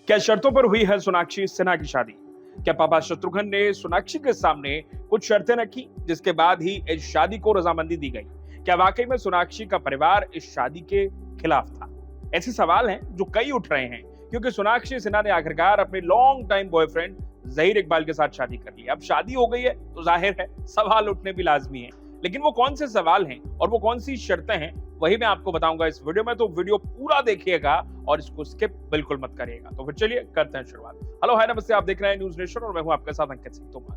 क्या शर्तों पर हुई है सोनाक्षी सिन्हा की शादी? क्या पापा शत्रुघ्न ने सोनाक्षी के सामने कुछ शर्तें रखी जिसके बाद ही इस शादी को रजामंदी दी गई? क्या वाकई में सोनाक्षी का परिवार इस शादी के खिलाफ था? ऐसे सवाल हैं जो कई उठ रहे हैं क्योंकि सोनाक्षी सिन्हा ने आखिरकार अपने long time boyfriend Zaheer Iqbal के साथ शादी कर ली। अब शादी हो गई है तो जाहिर है सवाल उठने भी लाजमी है, लेकिन वो कौन से सवाल हैं और वो कौन सी शर्तें हैं वही मैं आपको बताऊंगा इस वीडियो में। तो वीडियो पूरा देखिएगा और इसको स्किप बिल्कुल मत करिएगा। तो फिर चलिए करते हैं शुरुआत। हेलो हाय नमस्ते, आप देख रहे हैं न्यूज नेशन और मैं हूं आपके साथ अंकित सिंह तोमर।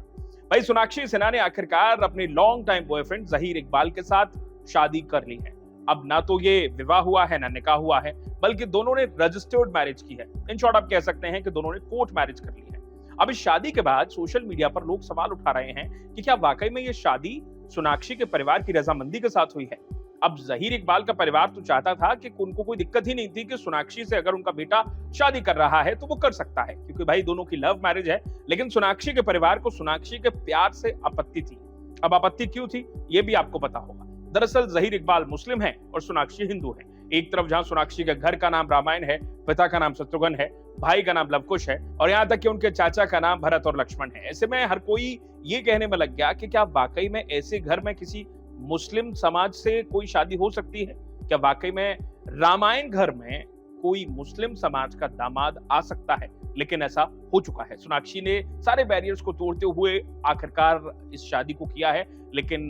भाई सोनाक्षी सिन्हा ने आखिरकार अपने long time boyfriend Zaheer Iqbal के साथ शादी कर ली है। अब ना तो ये विवाह हुआ है ना निकाह हुआ है, बल्कि दोनों ने रजिस्टर्ड मैरिज की है। इन शॉर्ट आप कह सकते हैं कि दोनों ने कोर्ट मैरिज कर ली है। अब इस शादी के बाद सोशल मीडिया पर लोग सवाल उठा रहे हैं कि क्या वाकई में ये शादी सोनाक्षी के परिवार की रजामंदी के साथ हुई है। अब जहीर इकबाल का परिवार तो चाहता था कि उनको कोई दिक्कत ही नहीं थी कि सोनाक्षी से अगर उनका बेटा शादी कर रहा है तो वो कर सकता है, क्योंकि भाई दोनों की लव मैरिज है। लेकिन सोनाक्षी के परिवार को सोनाक्षी के प्यार से आपत्ति थी। अब आपत्ति क्यों थी ये भी आपको पता होगा। दरअसल जहीर इकबाल मुस्लिम है और सोनाक्षी हिंदू है। एक तरफ जहां सोनाक्षी के घर का नाम रामायण है, पिता का नाम शत्रुघ्न है, भाई का नाम लवकुश है और यहाँ तक कि उनके चाचा का नाम भरत और लक्ष्मण है। ऐसे में हर कोई ये कहने में लग गया कि क्या वाकई में ऐसे घर में किसी मुस्लिम समाज से कोई शादी हो सकती है? क्या वाकई में रामायण घर में कोई मुस्लिम समाज का दामाद आ सकता है? लेकिन ऐसा हो चुका है। सोनाक्षी ने सारे बैरियर्स को तोड़ते हुए आखिरकार इस शादी को किया है। लेकिन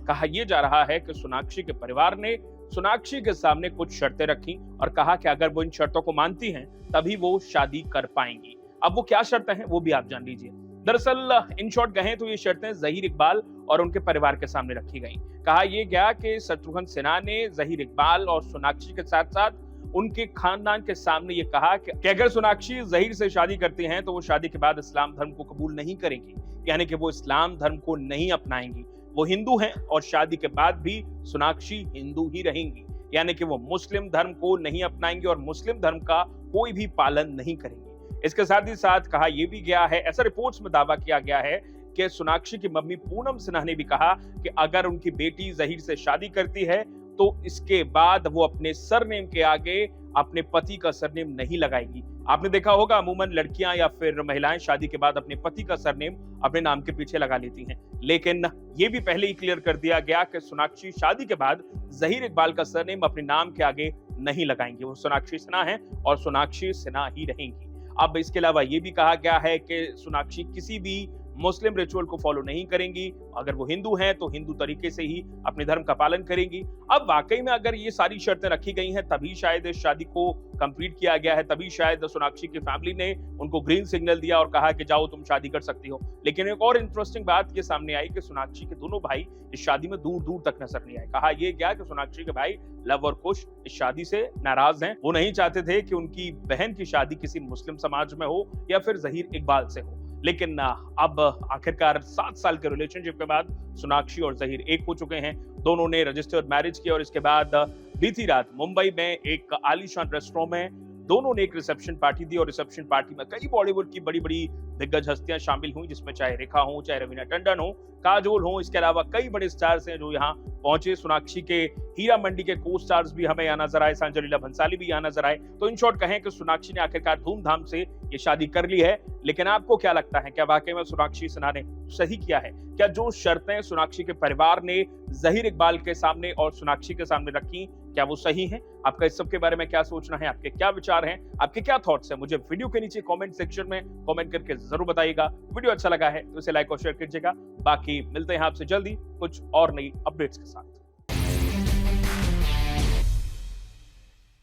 कहा यह जा रहा है कि सोनाक्षी के परिवार ने सोनाक्षी के सामने कुछ शर्तें रखी और कहा कि अगर वो इन शर्तों को मानती हैं तभी वो शादी कर पाएंगी। अब वो क्या शर्तें हैं वो भी आप जान लीजिए। दरअसल इन शॉर्ट कहें तो ये शर्तें जहीर इकबाल और उनके परिवार के सामने रखी गई। कहा यह गया कि शत्रुघ्न सिन्हा ने जहीर इकबाल और सोनाक्षी के साथ साथ उनके खानदान के सामने ये कहा कि अगर सोनाक्षी जहीर से शादी करती हैं तो वो शादी के बाद इस्लाम धर्म को कबूल नहीं करेंगी, यानी कि वो इस्लाम धर्म को नहीं अपनाएंगी। वो हिंदू हैं और शादी के बाद भी सोनाक्षी हिंदू ही रहेंगी, यानी कि वो मुस्लिम धर्म को नहीं अपनाएंगी और मुस्लिम धर्म का कोई भी पालन नहीं करेंगी। इसके साथ ही साथ कहा यह भी गया है, ऐसा रिपोर्ट्स में दावा किया गया है कि सोनाक्षी की मम्मी पूनम सिन्हा ने भी कहा कि अगर उनकी बेटी जहीर से शादी करती है तो इसके बाद वो अपने सरनेम के आगे अपने पति का सरनेम नहीं लगाएगी। आपने देखा होगा अमूमन लड़कियां या फिर महिलाएं शादी के बाद अपने पति का सरनेम अपने नाम के पीछे लगा लेती हैं, लेकिन ये भी पहले ही क्लियर कर दिया गया कि सोनाक्षी शादी के बाद जहीर इकबाल का सरनेम अपने नाम के आगे नहीं लगाएंगे। वो सोनाक्षी सिन्हा है और सोनाक्षी सिन्हा ही रहेंगी। अब इसके अलावा ये भी कहा गया है कि सोनाक्षी किसी भी मुस्लिम रिचुअल को फॉलो नहीं करेंगी। अगर वो हिंदू हैं तो हिंदू तरीके से ही अपने धर्म का पालन करेंगी। अब वाकई में अगर ये सारी शर्तें रखी गई हैं तभी शायद इस शादी को कंप्लीट किया गया है, तभी शायद सोनाक्षी की फैमिली ने उनको ग्रीन सिग्नल दिया और कहा कि जाओ तुम शादी कर सकती हो। लेकिन एक और इंटरेस्टिंग बात ये सामने आई कि सोनाक्षी के दोनों भाई इस शादी में दूर दूर तक नजर नहीं आए। कहा यह गया कि सोनाक्षी के भाई लव और कुश इस शादी से नाराज हैं। वो नहीं चाहते थे कि उनकी बहन की शादी किसी मुस्लिम समाज में हो या फिर जहीर इकबाल से हो। लेकिन अब आखिरकार 7 साल के रिलेशनशिप के बाद सोनाक्षी और जहीर एक हो चुके हैं। दोनों ने रजिस्टर्ड मैरिज की और इसके बाद बीती रात मुंबई में एक आलीशान रेस्टोरेंट में दोनों ने एक रिसेप्शन पार्टी दी और रिसेप्शन पार्टी में कई बॉलीवुड की बड़ी बड़ी दिग्गज हस्तियां शामिल हुई, जिसमें चाहे रेखा हो, चाहे रवीना टंडन हो, काजोल हो। इसके अलावा कई बड़े स्टार्स हैं जो यहाँ पहुंचे। सोनाक्षी के हीरा मंडी के को स्टार्स भी हमें यहाँ नजर आए, सांजलीला भंसाली भी यहाँ नजर आए। तो इन शॉर्ट कहें कि सोनाक्षी ने आखिरकार धूमधाम से ये शादी कर ली है। लेकिन आपको क्या लगता है, क्या वाकई में सोनाक्षी सिन्हा ने सही किया है? क्या जो शर्तें सोनाक्षी के परिवार ने जहीर इकबाल के सामने और सोनाक्षी के सामने रखी, क्या वो सही हैं? आपका इस सब के बारे में क्या सोचना है? आपके क्या विचार हैं? आपके क्या थॉट्स हैं? मुझे वीडियो के नीचे कमेंट सेक्शन में कमेंट करके जरूर बताइएगा। वीडियो अच्छा लगा है तो इसे लाइक और शेयर कीजिएगा। बाकी मिलते हैं आपसे जल्दी कुछ और नई अपडेट्स के साथ।